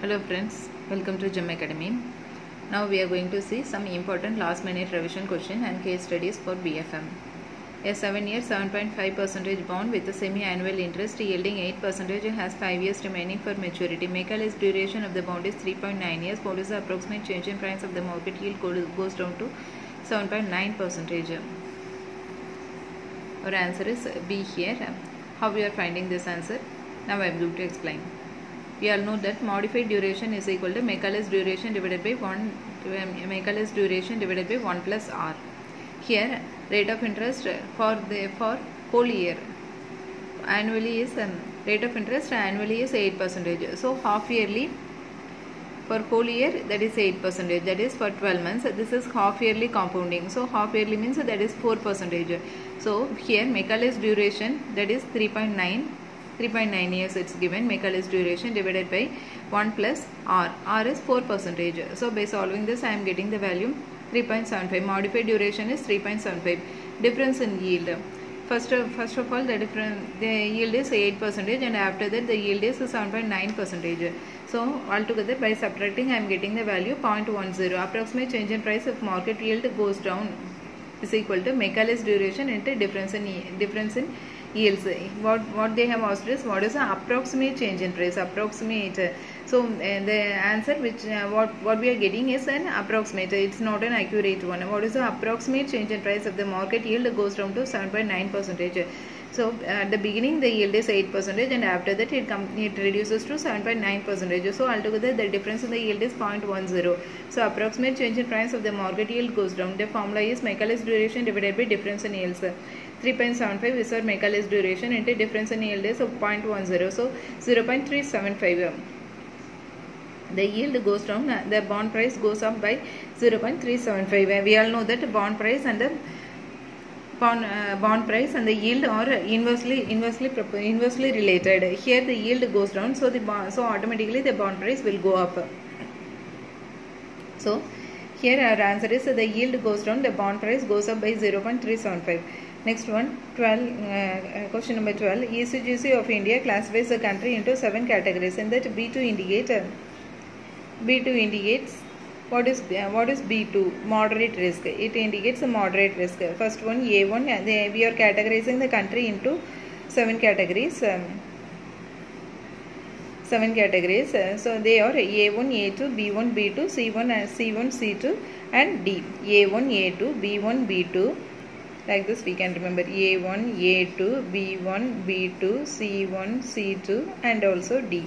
Hello friends, welcome to Gem Academy. Now we are going to see some important last minute revision question and case studies for BFM. A 7-year 7.5% bond with a semi-annual interest yielding 8% has 5 years remaining for maturity. Mechanics duration of the bond is 3.9 years. What is the approximate change in price of the market yield goes down to 7.9%. Our answer is B here. How we are finding this answer? Now I am going to explain. We all know that modified duration is equal to Mechanics duration divided by 1 plus R. Here rate of interest for whole year annually is rate of interest annually is 8%. So half yearly for whole year that is 8%, that is for 12 months. This is half yearly compounding. So half yearly means that is 4%. So here Mechanics duration that is 3.9 years it's given. Mechanics duration divided by 1 plus R. R is 4%. So by solving this I am getting the value 3.75. Modified duration is 3.75. Difference in yield. First of all the yield is 8% and after that the yield is 7.9%. So altogether by subtracting I am getting the value 0.10. Approximate change in price if market yield goes down is equal to Mechanics duration into difference in yields. What they have asked is what is the approximate change in price? Approximate. So the answer which what we are getting is an approximate. It's not an accurate one. What is the approximate change in price of the market yield goes down to 7.9%. So at the beginning the yield is 8% and after that it reduces to 7.9%. So altogether the difference in the yield is 0.10. So approximate change in price of the market yield goes down. The formula is Mechanics duration divided by difference in yields. 3.75 is our Mechanics duration into difference in yield is 0.10. So 0.375. The yield goes down, the bond price goes up by 0.375. We all know that bond price and the bond price and the yield are inversely related. Here the yield goes down, so automatically the bond price will go up. So here our answer is the yield goes down, the bond price goes up by 0.375. Next one, question number 12. ECGC of India classifies the country into 7 categories. In that B2 indicates what is B2? Moderate risk. It indicates a moderate risk. First one A1. We are categorizing the country into 7 categories. 7 categories. So they are A1, A2, B1, B2, C1, C2 and D. A1, A2, B1, B2. Like this we can remember A1, A2, B1, B2, C1, C2 and also D.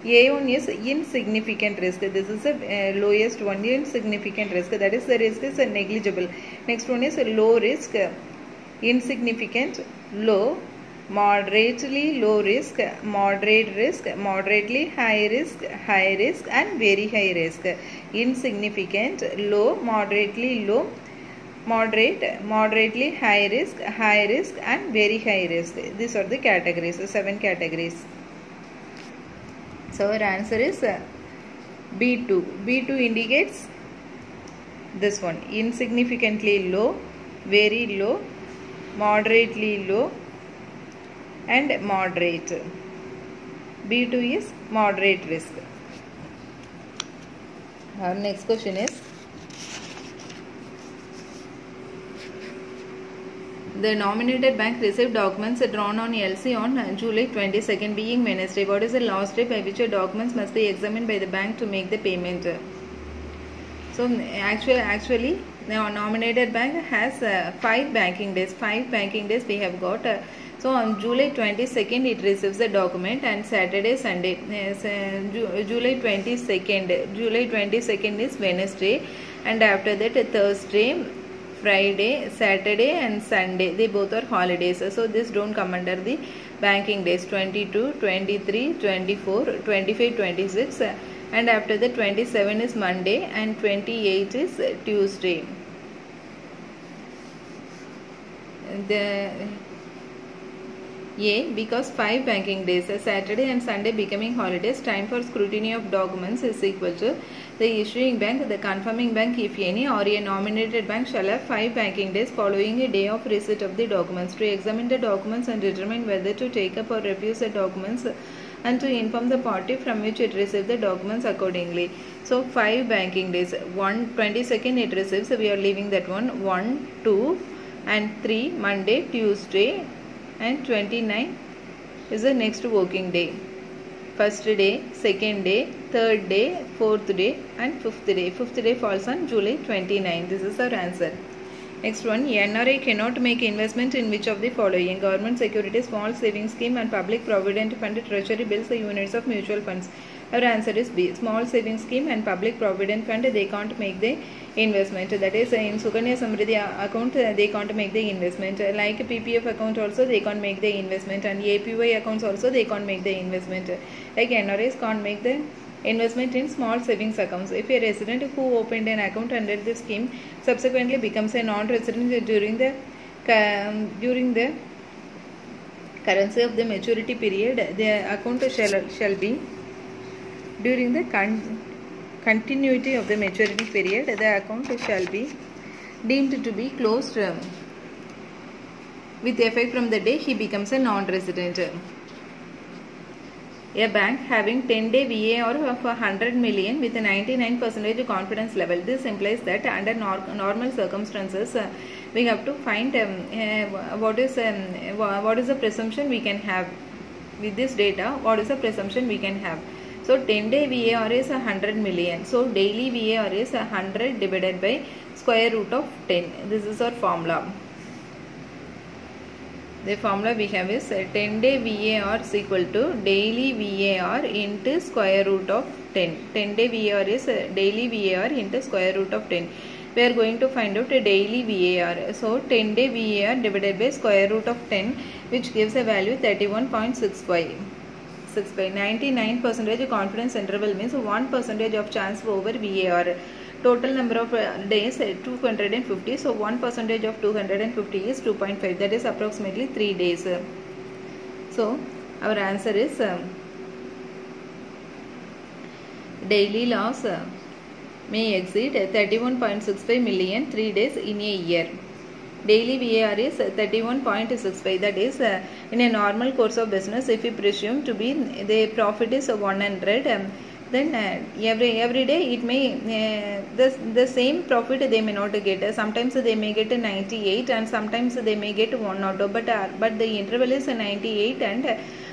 A1 is insignificant risk. This is the lowest one, insignificant risk. That is the risk is negligible. Next one is low risk, insignificant, low, moderately low risk, moderate risk, moderately high risk and very high risk. Insignificant, low, moderately low, moderate, moderately high risk and very high risk. These are the categories, 7 categories. So our answer is B2. B2 indicates this one, insignificantly low, very low, moderately low and moderate. B2 is moderate risk. Our next question is, the nominated bank received documents drawn on LC on July 22nd, being Wednesday. What is the last day by which the documents must be examined by the bank to make the payment? So actually the nominated bank has 5 banking days. 5 banking days we have got. So on July 22nd it receives the document and Saturday, Sunday. July 22nd is Wednesday and after that Thursday, Friday, Saturday and Sunday, they both are holidays. So this don't come under the banking days. 22, 23, 24, 25, 26 and after the 27 is Monday and 28 is Tuesday. Because 5 banking days, Saturday and Sunday becoming holidays, time for scrutiny of documents is equal to the issuing bank, the confirming bank if any, or a nominated bank shall have 5 banking days following a day of receipt of the documents to examine the documents and determine whether to take up or refuse the documents and to inform the party from which it received the documents accordingly. So 5 banking days. 22nd it receives, so we are leaving that one. 1, 2 and 3 Monday, Tuesday, and 29 is the next working day. First day, second day, third day, fourth day, and fifth day. Fifth day falls on July 29. This is our answer. Next one, NRI cannot make investment in which of the following: government securities, small savings scheme, and public provident fund, treasury bills, the units of mutual funds. Our answer is B. Small savings scheme and public provident fund, they can't make the investment. That is, in Sukanya Samriddhi account, they can't make the investment. Like PPF account also, they can't make the investment, and APY accounts also, they can't make the investment. Like NRIs can't make the investment in small savings accounts. If a resident who opened an account under the scheme subsequently becomes a non-resident during the currency of the maturity period, the account shall be during the continuity of the maturity period, the account shall be deemed to be closed with effect from the day he becomes a non-resident. A bank having 10-day VAR of 100 million with a 99% confidence level. This implies that under normal circumstances, we have to find what is the presumption we can have with this data. What is the presumption we can have? So 10-day VAR is 100 million. So daily VAR is 100 divided by square root of 10. This is our formula. The formula we have is 10-day VAR is equal to daily VAR into square root of 10. 10-day VAR is daily VAR into square root of 10. We are going to find out a daily VAR. So 10-day VAR divided by square root of 10, which gives a value 31.65. 99% confidence interval means 1% of chance over VAR. Total number of days 250, so 1% of 250 is 2.5, that is approximately 3 days. So our answer is daily loss may exceed 31.65 million 3 days in a year. Daily VAR is 31.65, that is in a normal course of business, if we presume to be the profit is 100, then every day it may the same profit they may not get. Sometimes they may get 98 and sometimes they may get 102, but the interval is 98 and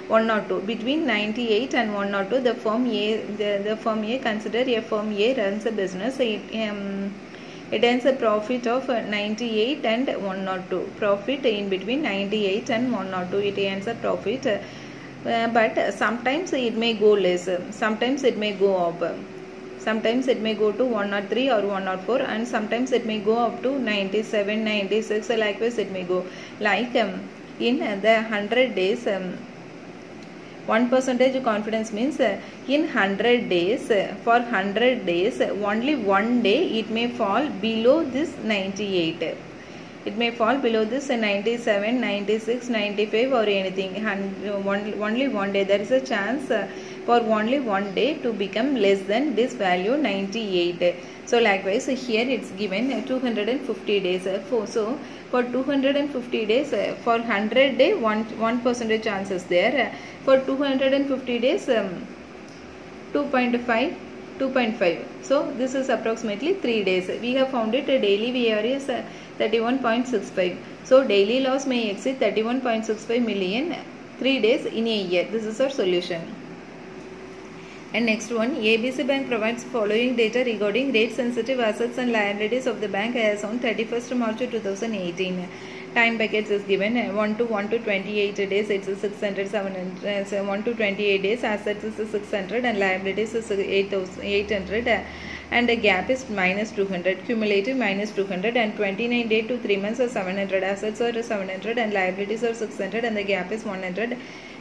102. Between 98 and 102, the firm A, consider a firm A runs a business. It earns a profit of 98 and 102. Profit in between 98 and 102, it earns a profit. But sometimes it may go less, sometimes it may go up, sometimes it may go to 103 or 104, and sometimes it may go up to 97, 96, likewise it may go. Like in the 100 days, 1% confidence means in 100 days, for 100 days, only one day it may fall below this 98. It may fall below this 97, 96, 95 or anything. Only one day. There is a chance for only one day to become less than this value 98. So likewise here it's given 250 days. So for 250 days, for 100 day 1% chance is there. For 250 days 2.5. So this is approximately 3 days. We have found it, a daily VAR is 31.65. So daily loss may exceed 31.65 million 3 days in a year. This is our solution. And next one, ABC Bank provides following data regarding rate sensitive assets and liabilities of the bank as on 31st March 2018. Time buckets is given 1 to 28 days, it's 600, 700, 1 to 28 days, assets is 600 and liabilities is 800, and the gap is minus 200, cumulative minus 200, and 29 day to 3 months are 700, assets are 700 and liabilities are 600 and the gap is 100.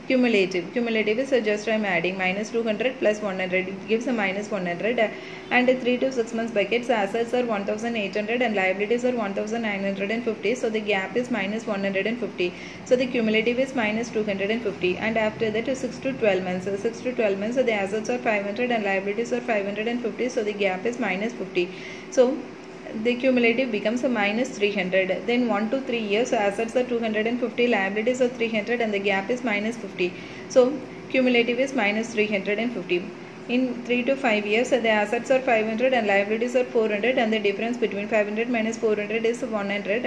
Cumulative is just I am adding minus 200 plus 100, it gives a minus 100, and 3 to 6 months buckets, assets are 1800 and liabilities are 1950, so the gap is minus 150, so the cumulative is minus 250, and after that 6 to 12 months, so the assets are 500 and liabilities are 550, so the gap is minus 50, so the cumulative becomes a minus 300. Then 1 to 3 years, assets are 250, liabilities are 300 and the gap is minus 50. So cumulative is minus 350. In 3 to 5 years, the assets are 500 and liabilities are 400, and the difference between 500 minus 400 is 100.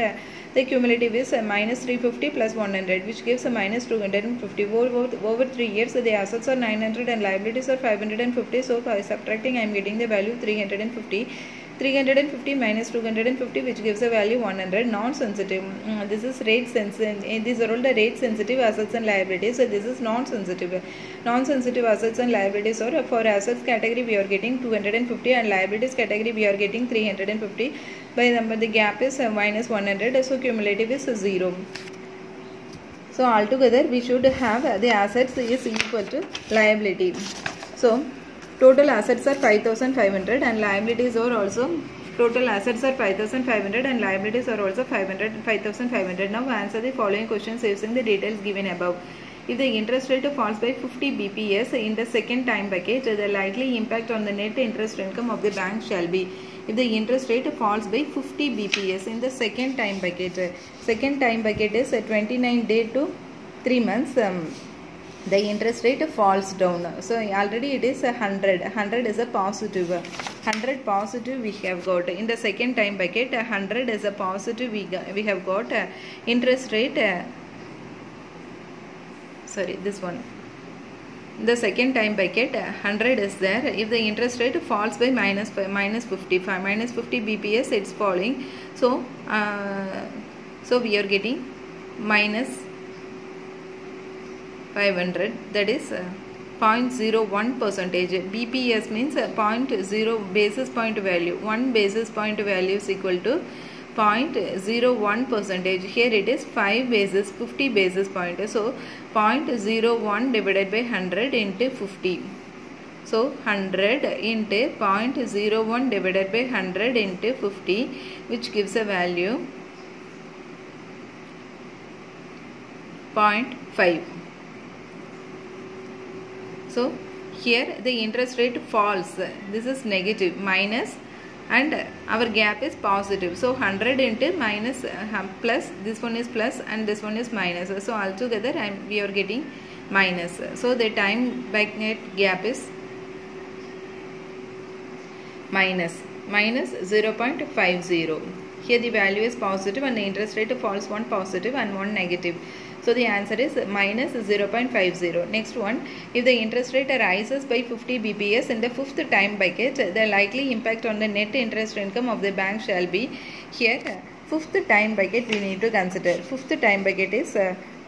The cumulative is minus 350 plus 100, which gives a minus 250. Over 3 years, the assets are 900 and liabilities are 550. So by subtracting, I am getting the value 350. 350 minus 250, which gives a value 100. Non-sensitive. This is rate sensitive. These are all the rate sensitive assets and liabilities. So this is non-sensitive. Non-sensitive assets and liabilities, or for assets category we are getting 250 and liabilities category we are getting 350. By number the gap is minus 100. So cumulative is 0. So altogether we should have the assets is equal to liability. So total assets are 5,500 and liabilities are also total assets are 5,500 and liabilities are also 5,500. Now answer the following questions using the details given above. If the interest rate falls by 50 BPS in the second time bucket, the likely impact on the net interest income of the bank shall be. If the interest rate falls by 50 BPS in the second time bucket is 29 day to 3 months. The interest rate falls down. So already it is 100. 100 is a positive. 100 positive we have got. In the second time bucket, 100 is a positive we have got. Interest rate. Sorry, this one. In the second time bucket, 100 is there. If the interest rate falls by minus 50 BPS, it's falling. So, we are getting minus 500, that is 0.01 percentage. BPS means 0.0 basis point value. 1 basis point value is equal to 0.01 percentage. Here it is 50 basis point. So 0.01 divided by 100 into 50. So 100 into 0.01 divided by 100 into 50, which gives a value 0.5. So here the interest rate falls. This is negative, minus, and our gap is positive. So 100 into minus plus, this one is plus and this one is minus. So altogether we are getting minus. So the time bucket gap is minus 0.50. Here the value is positive and the interest rate falls, one positive and one negative. So the answer is minus 0.50. Next one, if the interest rate rises by 50 BPS in the fifth time bucket, the likely impact on the net interest income of the bank shall be. Here, fifth time bucket we need to consider. Fifth time bucket is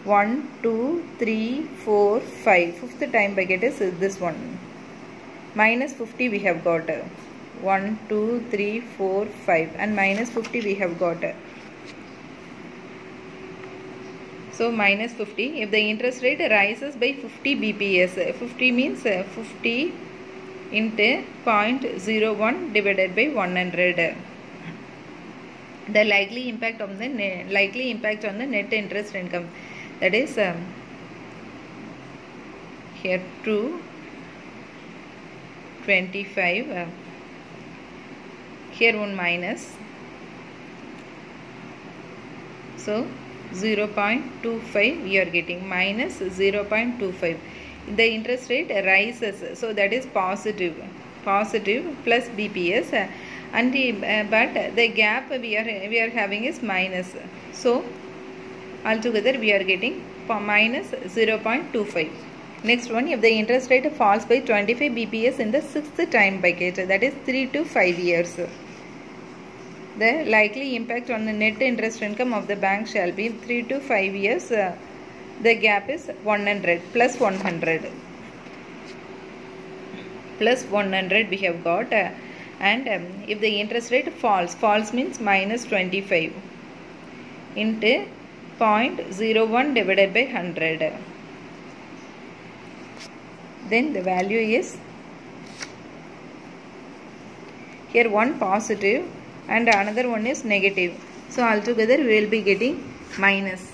1, 2, 3, 4, 5. Fifth time bucket is this one. Minus 50 we have got. 1, 2, 3, 4, 5 and minus 50 we have got. So minus 50. If the interest rate rises by 50 BPS, 50 means 50 into 0.01 divided by 100. The likely impact on the net interest income, that is here 2, 25. Here one minus. So 0.25 we are getting minus 0.25. The interest rate rises, so that is positive plus BPS, and but the gap we are having is minus. So altogether we are getting minus 0.25. Next one, if the interest rate falls by 25 BPS in the sixth time bucket, that is 3 to 5 years. The likely impact on the net interest income of the bank shall be 3 to 5 years. The gap is 100 plus 100. Plus 100 we have got. And if the interest rate falls means minus 25 into 0.01 divided by 100. Then the value is here one positive and another one is negative. So altogether we will be getting minus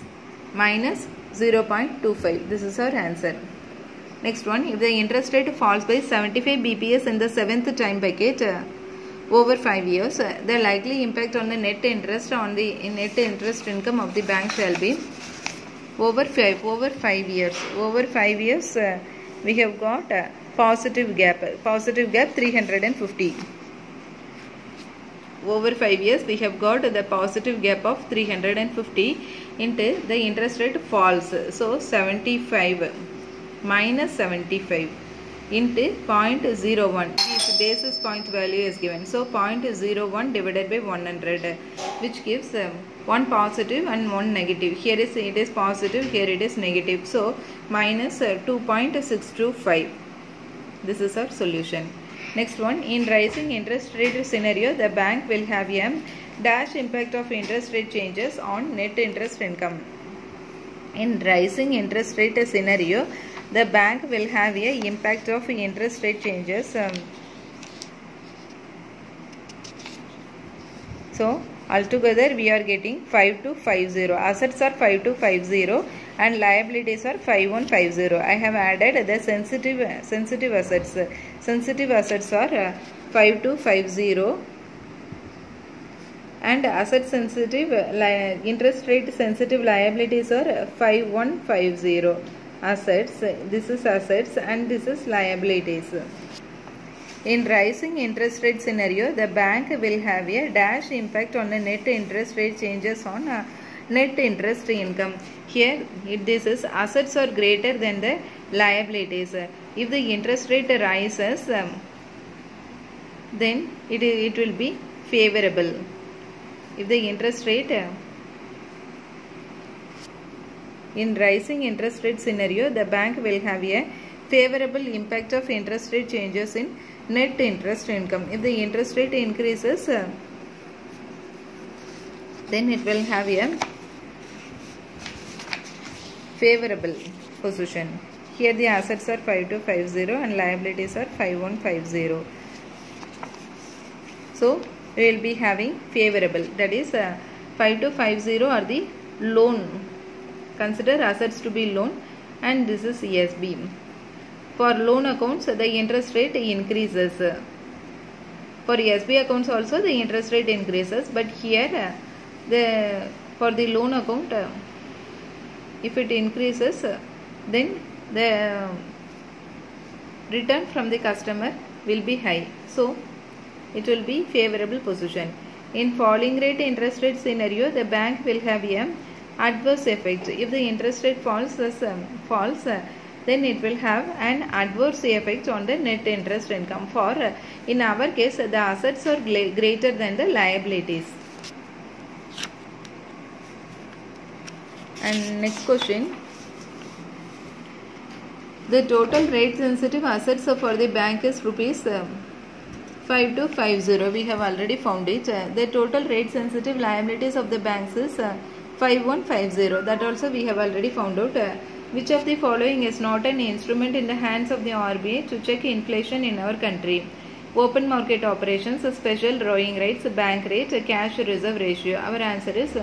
0.25. This is our answer. Next one, if the interest rate falls by 75 BPS in the seventh time bucket over 5 years, the likely impact on the net interest income of the bank shall be over 5 years. Over 5 years, we have got a positive gap 350. Over 5 years we have got the positive gap of 350 into the interest rate falls. So 75 minus 75 into 0.01. This basis point value is given. So 0.01 divided by 100, which gives one positive and one negative. Here it is positive, here it is negative. So minus 2.625. This is our solution. Next one, in rising interest rate scenario, the bank will have a dash impact of interest rate changes on net interest income. In rising interest rate scenario, the bank will have a impact of interest rate changes. So altogether we are getting 5250. Assets are 5250 and liabilities are 5150. I have added the sensitive assets. Sensitive assets are 5250 and asset sensitive interest rate sensitive liabilities are 5150. Assets, this is assets and this is liabilities. In rising interest rate scenario, the bank will have a dash impact on the net interest rate changes on net interest income. Here this is assets are greater than the liabilities. If the interest rate rises, then it will be favorable. If the interest rate in rising interest rate scenario, the bank will have a favorable impact of interest rate changes in net interest income. If the interest rate increases, then it will have a favorable position. Here the assets are 5250 and liabilities are 5150. So we will be having favorable, that is 5250 are the loan. Consider assets to be loan and this is ESB. For loan accounts, the interest rate increases. For ESB accounts also the interest rate increases, but here for the loan account, if it increases, then the return from the customer will be high. So it will be favorable position. In falling rate interest rate scenario, the bank will have a adverse effect. If the interest rate falls, then it will have an adverse effect on the net interest income. For in our case, the assets are greater than the liabilities. And next question, the total rate sensitive assets for the bank is rupees 5250. We have already found it. The total rate sensitive liabilities of the banks is 5150. That also we have already found out. Which of the following is not an instrument in the hands of the RBI to check inflation in our country? Open market operations, special drawing rights, bank rate, cash reserve ratio. Our answer is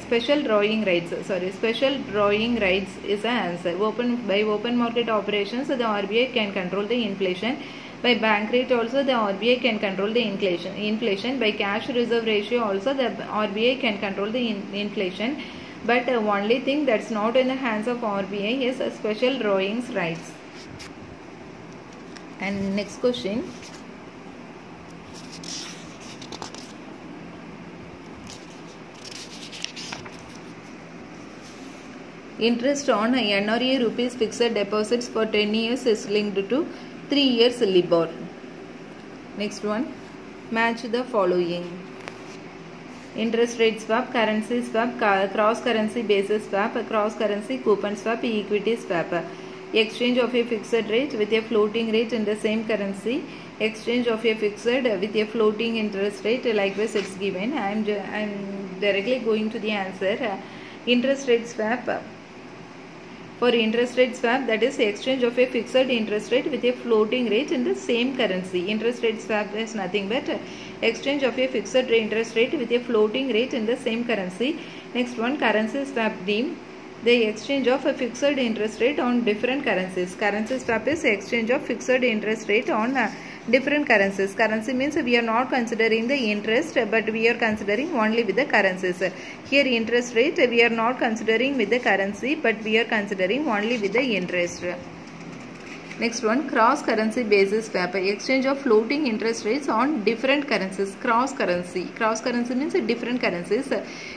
special drawing rights. Special drawing rights is the answer. By open market operations, the RBI can control the inflation. By bank rate also the RBI can control the inflation. By cash reserve ratio also the RBI can control the inflation. But only thing that's not in the hands of RBI is special drawings rights. And next question. Interest on NRE rupees fixed deposits for 10 years is linked to 3 years LIBOR. Next one, match the following. Interest rate swap, currency swap, cross currency basis swap, cross currency coupon swap, equity swap. Exchange of a fixed rate with a floating rate in the same currency. Exchange of a fixed with a floating interest rate. Likewise it's given. I am directly going to the answer. Interest rate swap. For interest rate swap, that is exchange of a fixed interest rate with a floating rate in the same currency. Interest rate swap is nothing but exchange of a fixed interest rate with a floating rate in the same currency. Next one, currency swap D. The exchange of a fixed interest rate on different currencies. Currency swap is exchange of fixed interest rate on different currencies. Currency means we are not considering the interest, but we are considering only with the currencies. Here interest rate we are not considering with the currency, but we are considering only with the interest. Next one, cross currency basis swap, exchange of floating interest rates on different currencies. Cross currency means different currencies.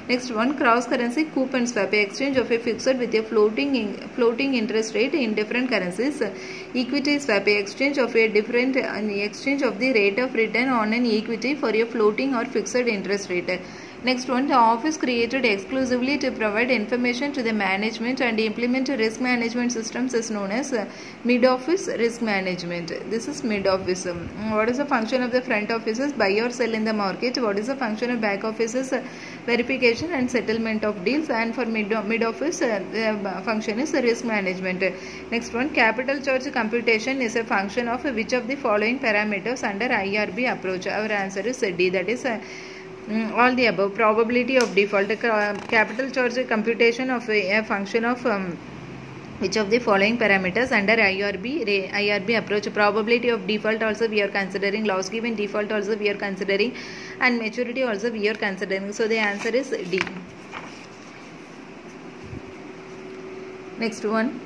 Next one, cross currency coupon swap, exchange of a fixed with a floating interest rate in different currencies. Equity swap, exchange of a different exchange of the rate of return on an equity for a floating or fixed interest rate. Next one, the office created exclusively to provide information to the management and implement risk management systems is known as mid-office risk management. This is mid-office. What is the function of the front office? Is buy or sell in the market. What is the function of back office? Is verification and settlement of deals. And for mid-office, the function is risk management. Next one, capital charge computation is a function of which of the following parameters under IRB approach? Our answer is D, that is all the above. Probability of default, capital charge computation of a function of which of the following parameters under IRB approach? Probability of default also we are considering, loss given default also we are considering, and maturity also we are considering. So the answer is D. Next one.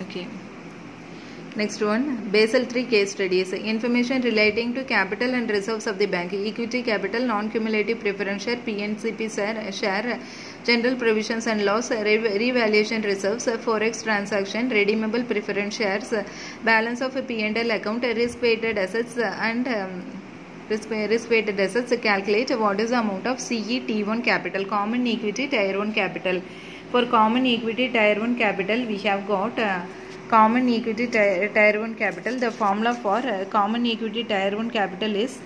Okay. Next one, Basel III case studies. Information relating to capital and reserves of the bank. Equity capital, non-cumulative preference share, PNCP share, general provisions and loss, revaluation reserves, forex transaction, redeemable preference shares, balance of a P&L account, risk-weighted assets and risk-weighted assets. Calculate what is the amount of CET1 capital, common equity tier 1 capital. For common equity tier 1 capital, we have got common equity tier 1 capital. The formula for common equity tier 1 capital is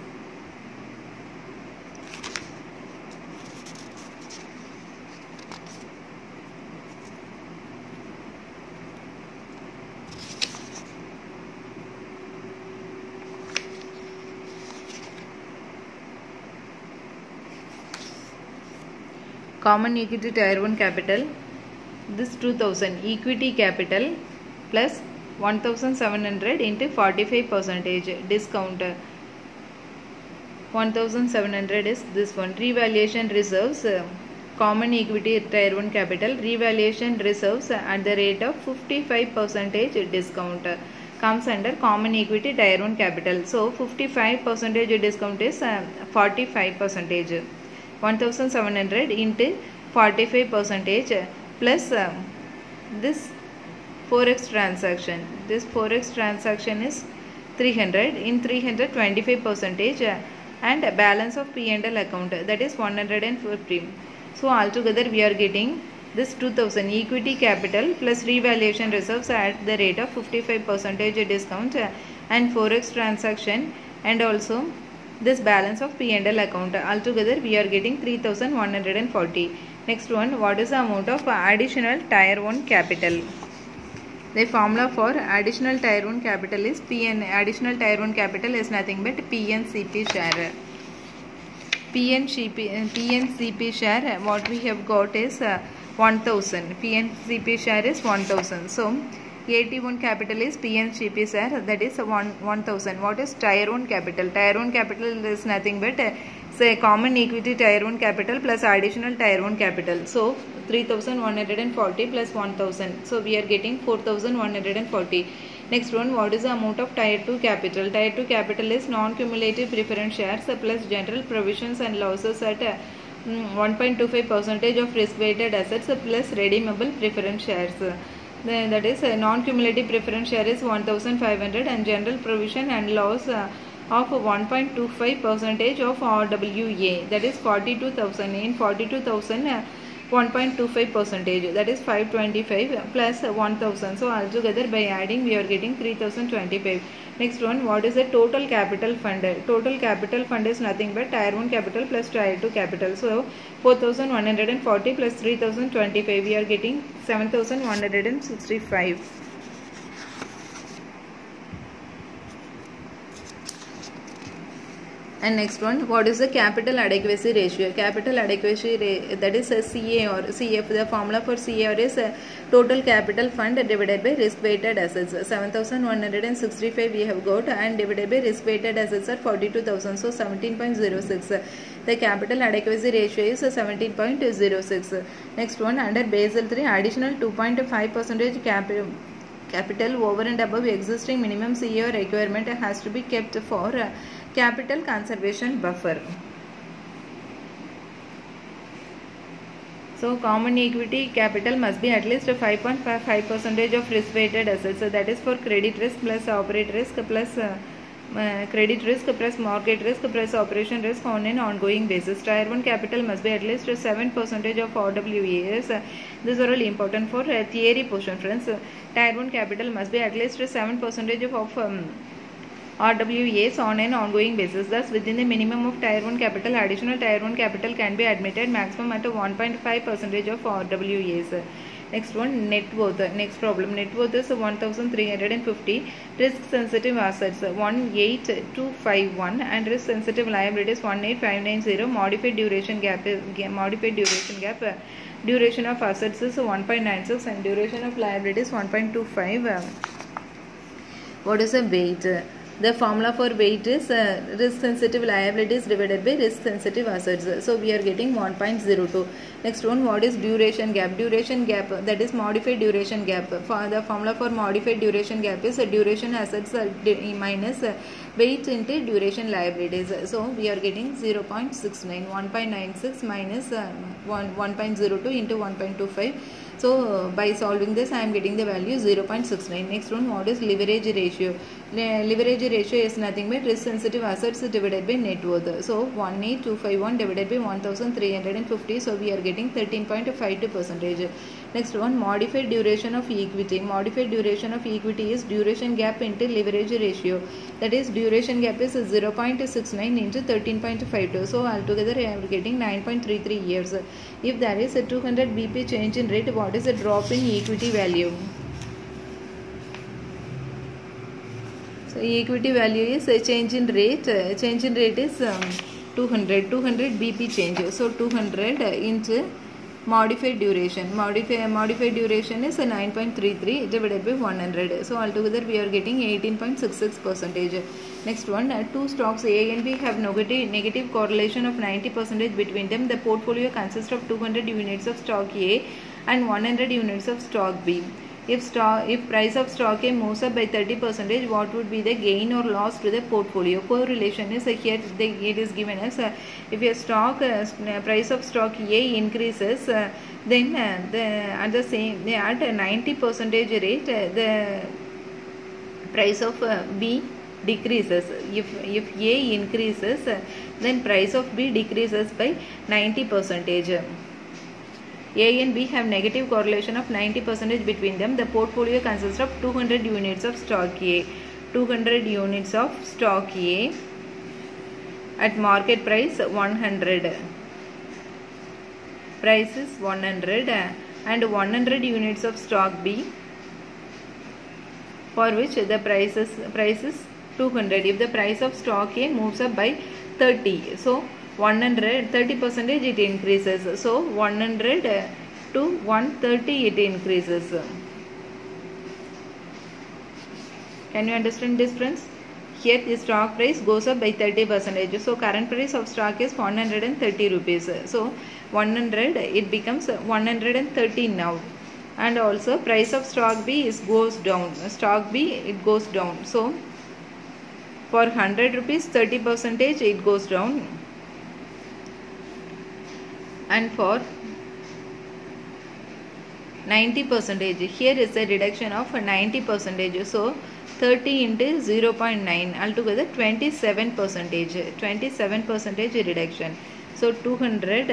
common equity tier 1 capital, this 2000 equity capital plus 1700 into 45% discount. 1700 is this one. Revaluation reserves, common equity tier 1 capital, revaluation reserves at the rate of 55% discount comes under common equity tier 1 capital. So 55% discount is 45%. 1700 into 45% plus this forex transaction. This forex transaction is 300 in 300 25% and balance of P&L account, that is 150. So altogether we are getting this 2000 equity capital plus revaluation reserves at the rate of 55% discount and forex transaction and also this balance of P&L account. Altogether we are getting 3140. Next one, what is the amount of additional tier 1 capital? The formula for additional tier 1 capital is additional tier 1 capital is nothing but PNCP share. PNCP share, what we have got is 1000. PNCP share is 1000. So AT1 capital is PNCP share, that is 1000. What is tier 1 capital? Tier 1 capital is nothing but say common equity tier 1 capital plus additional tier 1 capital. So 3140 plus 1000. So we are getting 4140. Next one, what is the amount of tier 2 capital? Tier 2 capital is non-cumulative preference shares plus general provisions and losses at 1.25% of risk-weighted assets plus redeemable preference shares. That is non-cumulative preference share is 1500 and general provision and loss of 1.25% of RWA, that is 42,000. In 42,000 1.25%, that is 525 plus 1000. So altogether by adding we are getting 3025. Next one, what is the total capital fund? Total capital fund is nothing but tier 1 capital plus tier 2 capital. So 4140 plus 3025, we are getting 7165. And next one, what is the capital adequacy ratio? Capital adequacy that is a CA or CF. The formula for CAR is total capital fund divided by risk weighted assets. 7,165 we have got, and divided by risk weighted assets are 42,000. So 17.06. The capital adequacy ratio is 17.06. Next one, under Basel III, additional 2.5% capital over and above existing minimum CAR requirement has to be kept for capital conservation buffer. So common equity capital must be at least 5.5% of risk weighted assets. So that is for credit risk plus operate risk plus credit risk plus market risk plus operation risk on an ongoing basis. Tier 1 capital must be at least 7% of RWAs. This is really important for theory portion, friends. Tier 1 capital must be at least 7% of RWAs on an ongoing basis. Thus, within the minimum of Tier 1 capital, additional Tier 1 capital can be admitted maximum at 1.5% of RWAs. Next one, net worth. Next problem, net worth is 1,350. Risk sensitive assets 18251 and risk sensitive liabilities 18590. Modified duration gap. Duration of assets is 1.96 and duration of liabilities 1.25. What is a weight? The formula for weight is risk sensitive liabilities divided by risk sensitive assets. So we are getting 1.02. Next one, what is duration gap? Duration gap, that is modified duration gap. For the formula for modified duration gap is duration assets minus weight into duration liabilities. So we are getting 0.69. 1.96 minus 1.02 into 1.25. So by solving this, I am getting the value 0.69. Next one, what is leverage ratio? Leverage ratio is nothing but risk sensitive assets divided by net worth. So 18251 divided by 1,350. So we are getting 13.52%. Next one, modified duration of equity. Modified duration of equity is duration gap into leverage ratio. That is duration gap is 0.69 into 13.52. So altogether I am getting 9.33 years. If there is a 200 BP change in rate, what is the drop in equity value? So equity value is a change in rate. Change in rate is 200 BP change. So 200 into modified duration. Modified duration is 9.33 divided by 100. So altogether we are getting 18.66%. Next one, two stocks A and B have negative correlation of 90% between them. The portfolio consists of 200 units of stock A and 100 units of stock B. If price of stock A moves up by 30%, what would be the gain or loss to the portfolio? Correlation is here it is given as if a stock price of stock A increases, then at a 90% rate the price of B decreases. If A increases, then price of B decreases by 90%. A and B have negative correlation of 90% between them. The portfolio consists of 200 units of stock A. 200 units of stock A at market price 100. Price is 100 and 100 units of stock B for which the price is 200. If the price of stock A moves up by 30, so 30% it increases. So 100 to 130 it increases. Can you understand this, friends? Here the stock price goes up by 30%. So current price of stock is 130 rupees. So 100 it becomes 130 now. And also price of stock B goes down. Stock B it goes down. So for 100 rupees 30% it goes down. And for 90%, here is a reduction of 90%. So 30 into 0.9, altogether 27%. 27% reduction. So 200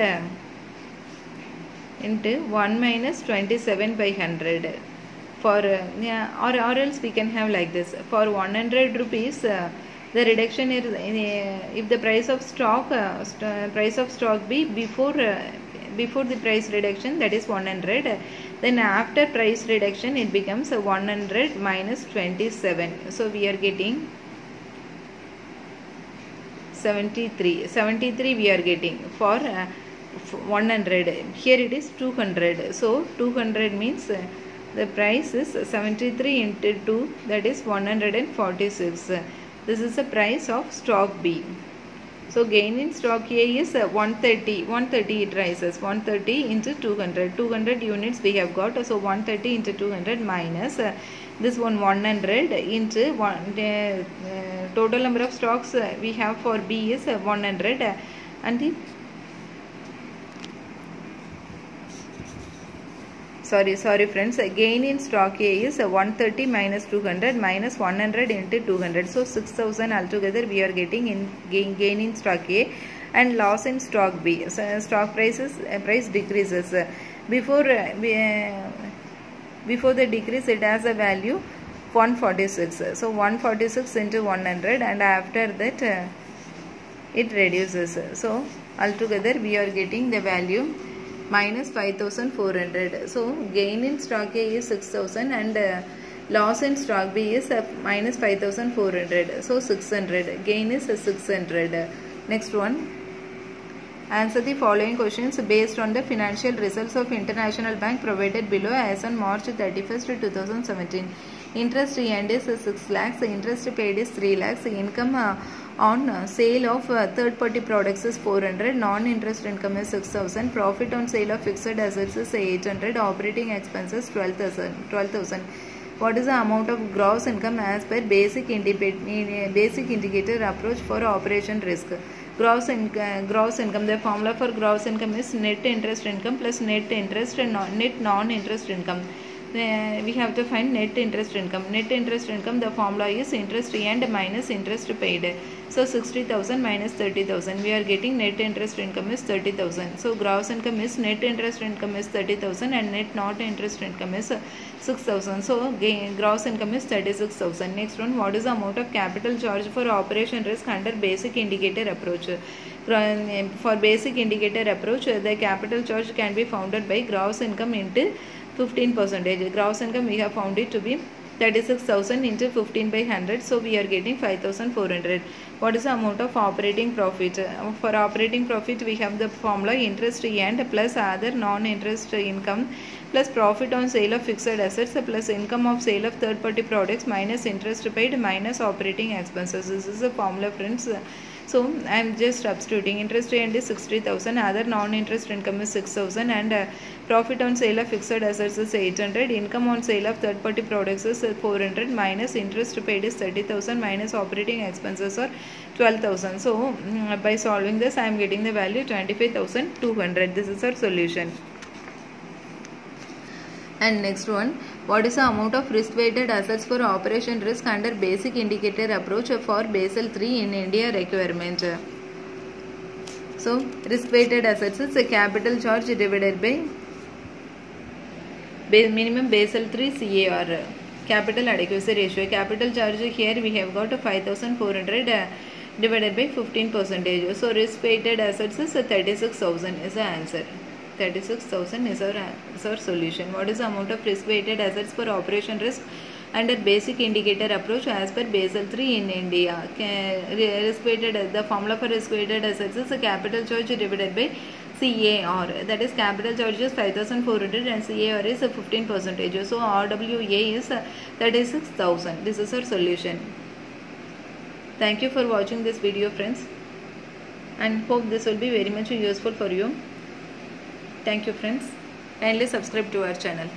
into 1 minus 27 by 100. For or else we can have like this. For 100 rupees. The reduction is if the price of stock B before the price reduction, that is 100, then after price reduction it becomes 100 minus 27. So we are getting 73 we are getting for 100. Here it is 200. So 200 means the price is 73 into 2, that is 146. This is the price of stock B. So gain in stock A is 130. 130 it rises. 130 into 200. 200 units we have got. So 130 into 200 minus this one 100 into total number of stocks we have for B is 100, and the sorry friends, gain in stock A is 130 minus 200 minus 100 into 200. So 6000 altogether we are getting in gain in stock A, and loss in stock B. So stock price decreases. Before the decrease it has a value 146. So 146 into 100, and after that it reduces. So altogether we are getting the value minus 5400. So gain in stock A is 6000 and loss in stock B is minus 5400. So 600. Gain is 600. Next one. Answer the following questions based on the financial results of International Bank provided below as on March 31st, 2017. Interest earned is 6 lakhs. Interest paid is 3 lakhs. Income on sale of third party products is 400. Non-interest income is 6000. Profit on sale of fixed assets is 800. Operating expenses 12,000. What is the amount of gross income as per basic indicator approach for operation risk? Gross income. The formula for gross income is net interest income plus net interest and net non-interest income. We have to find net interest income. Net interest income, the formula is interest earned minus interest paid. So 60,000 minus 30,000. We are getting net interest income is 30,000. So gross income is net interest income is 30,000 and net non-interest income is 6,000. So gross income is 36,000. Next one, what is the amount of capital charge for operation risk under basic indicator approach? For basic indicator approach, the capital charge can be founded by gross income into 15%. Gross income we have found it to be 36,000 into 15 by 100. So we are getting 5,400. What is the amount of operating profit? For operating profit we have the formula interest earned plus other non-interest income plus profit on sale of fixed assets plus income of sale of third party products minus interest paid minus operating expenses. This is the formula, friends. So I am just substituting. Interest earned is 60,000, other non-interest income is 6,000, and profit on sale of fixed assets is 800. Income on sale of third party products is 400 minus interest paid is 30,000 minus operating expenses are 12,000. So by solving this I am getting the value 25,200. This is our solution. And next one, what is the amount of risk-weighted assets for operation risk under basic indicator approach for Basel III in India requirement? So risk-weighted assets is a capital charge divided by minimum Basel III CAR, capital adequacy ratio. Capital charge here we have got 5,400 divided by 15%. So risk-weighted assets is 36,000 is the answer. 36,000 is our solution. What is the amount of risk-weighted assets for operation risk under basic indicator approach as per Basel III in India? The formula for risk-weighted assets is a capital charge divided by CAR. That is capital charge is 5,400 and CAR is 15%. So RWA is 36,000. This is our solution. Thank you for watching this video, friends, and hope this will be very much useful for you. Thank you, friends. Kindly subscribe to our channel.